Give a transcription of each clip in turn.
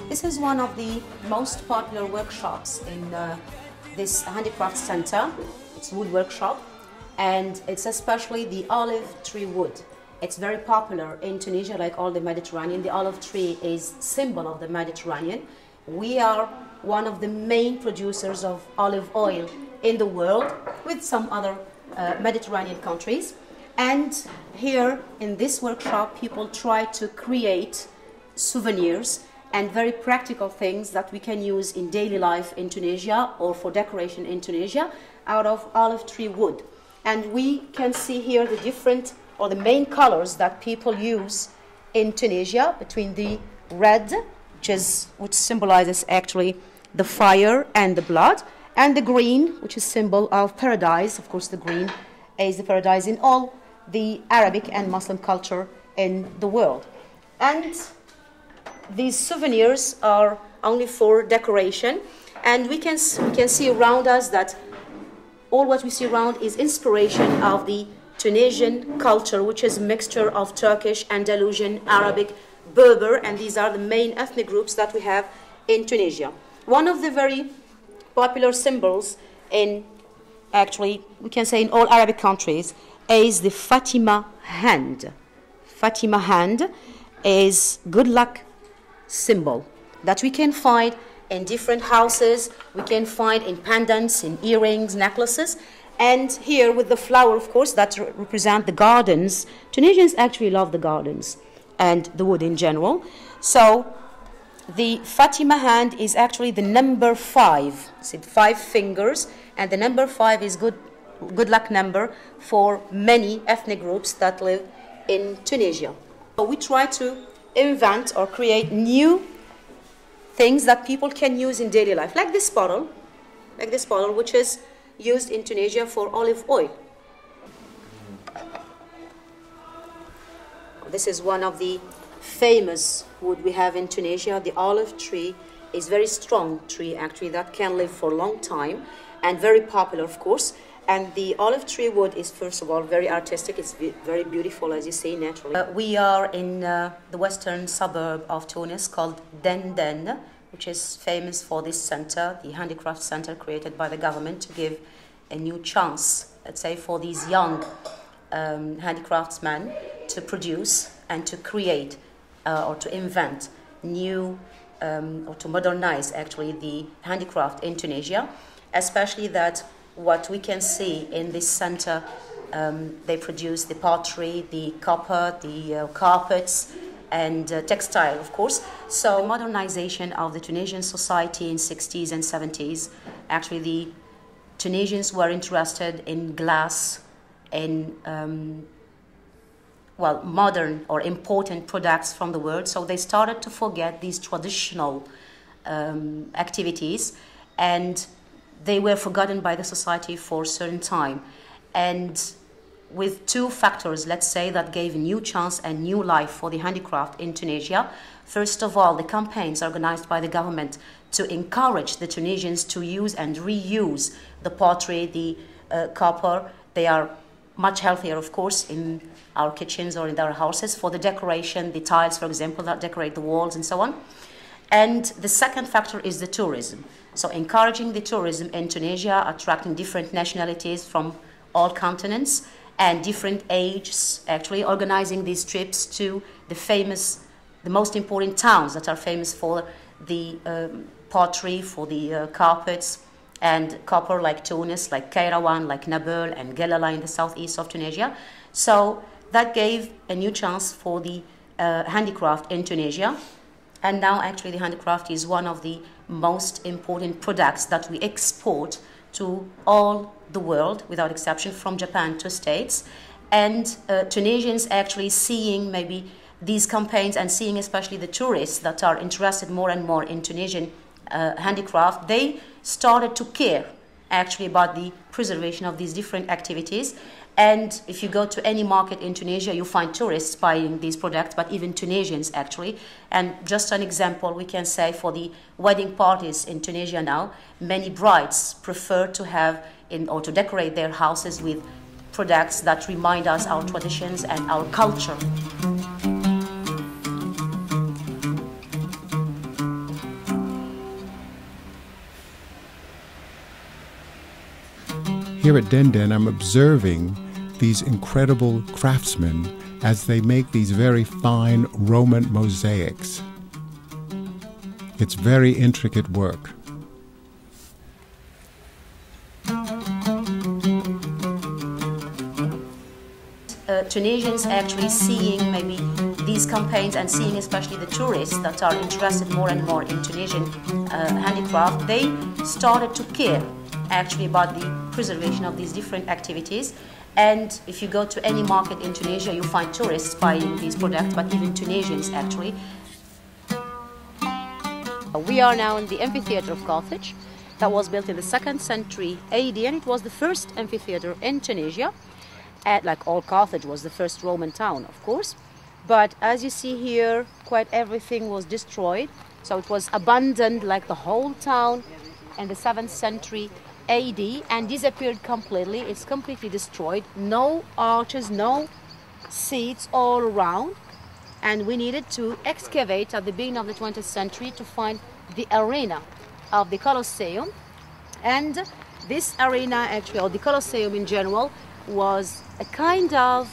This is one of the most popular workshops in this handicraft center. It's a wood workshop, and it's especially the olive tree wood. It's very popular in Tunisia, like all the Mediterranean. The olive tree is symbol of the Mediterranean. We are one of the main producers of olive oil in the world, with some other Mediterranean countries. And here in this workshop, people try to create souvenirs and very practical things that we can use in daily life in Tunisia or for decoration in Tunisia out of olive tree wood. And we can see here the different or the main colors that people use in Tunisia, between the red, which symbolizes actually the fire and the blood, and the green, which is symbol of paradise. Of course, the green is the paradise in all the Arabic and Muslim culture in the world. And these souvenirs are only for decoration, and we can see around us that all what we see around is inspiration of the Tunisian culture, which is a mixture of Turkish, Andalusian, Arabic, Berber, and these are the main ethnic groups that we have in Tunisia. One of the very popular symbols in, actually, we can say in all Arabic countries, is the Fatima hand. Fatima hand is good luck symbol that we can find in different houses, we can find in pendants, in earrings, necklaces, and here with the flower, of course, that represent the gardens. Tunisians actually love the gardens and the wood in general. So the Fatima hand is actually the number 5. See, 5 fingers, and the number 5 is good luck number for many ethnic groups that live in Tunisia. So we try to invent or create new things that people can use in daily life, like this bottle, which is used in Tunisia for olive oil. This is one of the famous wood we have in Tunisia. The olive tree is a very strong tree, actually, that can live for a long time, and very popular, of course. And the olive tree wood is, first of all, very artistic. It's very beautiful, as you see, naturally. We are in the western suburb of Tunis called Denden, which is famous for this center, the handicraft center created by the government to give a new chance, let's say, for these young handicraftsmen to produce and to create or to invent new or to modernize, actually, the handicraft in Tunisia, especially that what we can see in this center, they produce the pottery, the copper, the carpets, and textile, of course. So modernization of the Tunisian society in 60s and 70s, actually the Tunisians were interested in glass, in modern or important products from the world. So they started to forget these traditional activities, and they were forgotten by the society for a certain time. And with 2 factors, let's say, that gave a new chance and new life for the handicraft in Tunisia. First of all, the campaigns organized by the government to encourage the Tunisians to use and reuse the pottery, the copper. They are much healthier, of course, in our kitchens or in our houses for the decoration, the tiles, for example, that decorate the walls and so on. And the second factor is the tourism. So encouraging the tourism in Tunisia, attracting different nationalities from all continents and different ages, actually organizing these trips to the most important towns that are famous for the pottery, for the carpets and copper, like Tunis, like Kairouan, like Nabil and Galala in the southeast of Tunisia. So that gave a new chance for the handicraft in Tunisia. And now actually the handicraft is one of the most important products that we export to all the world, without exception, from Japan to States. And Tunisians actually seeing maybe these campaigns and seeing especially the tourists that are interested more and more in Tunisian handicraft, they started to care actually about the preservation of these different activities. And if you go to any market in Tunisia, you find tourists buying these products, but even Tunisians actually. And just an example, we can say for the wedding parties in Tunisia now, many brides prefer to have or to decorate their houses with products that remind us our traditions and our culture. Here at Denden, I'm observing these incredible craftsmen as they make these very fine Roman mosaics. It's very intricate work. Tunisians actually seeing maybe these campaigns and seeing especially the tourists that are interested more and more in Tunisian handicraft, they started to care actually about the preservation of these different activities. And if you go to any market in Tunisia, you find tourists buying these products, but even Tunisians actually. We are now in the amphitheatre of Carthage that was built in the 2nd century AD, and it was the first amphitheatre in Tunisia. And like all, Carthage was the first Roman town, of course. But as you see here, quite everything was destroyed. So it was abandoned like the whole town in the 7th century AD and disappeared completely. It's completely destroyed. No arches, no seats all around. And we needed to excavate at the beginning of the 20th century to find the arena of the Colosseum. And this arena actually, or the Colosseum in general, was a kind of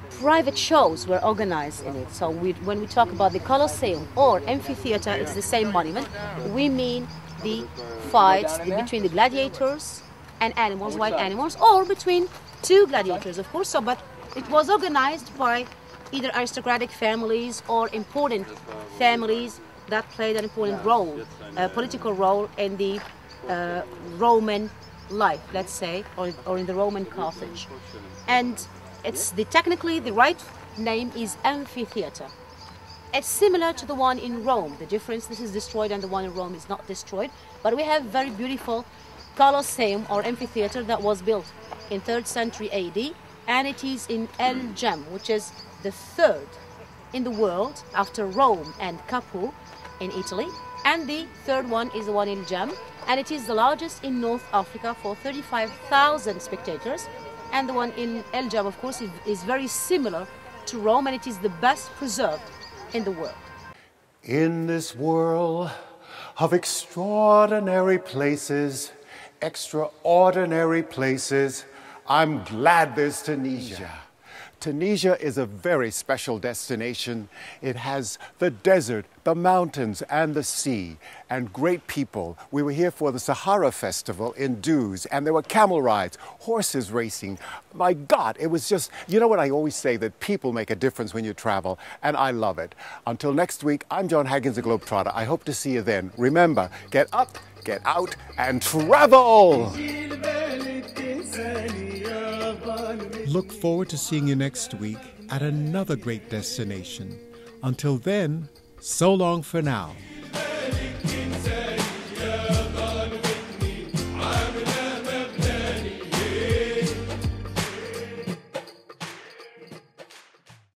private shows were organized in it. So when we talk about the Colosseum or amphitheater, it's the same monument. We mean the fights between the gladiators and animals, wild animals, or between two gladiators, of course. So, but it was organized by either aristocratic families or important families that played an important role, a political role in the Roman life, let's say, or in the Roman Carthage. And it's technically the right name is amphitheater. It's similar to the one in Rome. The difference, this is destroyed and the one in Rome is not destroyed. But we have very beautiful Colosseum or amphitheater that was built in 3rd century AD, and it is in El Gem, which is the 3rd in the world after Rome and Capo in Italy. And the 3rd one is the one in Gem, and it is the largest in North Africa for 35,000 spectators. And the one in El Gem, of course, is very similar to Rome, and it is the best preserved in the world. In this world of extraordinary places, I'm glad there's Tunisia. Tunisia is a very special destination. It has the desert, the mountains, and the sea, and great people. We were here for the Sahara Festival in Duz, and there were camel rides, horses racing. My God, it was just, you know what I always say, that people make a difference when you travel, and I love it. Until next week, I'm Jon Haggins, the GlobeTrotter. I hope to see you then. Remember, get up, get out, and travel! Look forward to seeing you next week at another great destination. Until then, so long for now.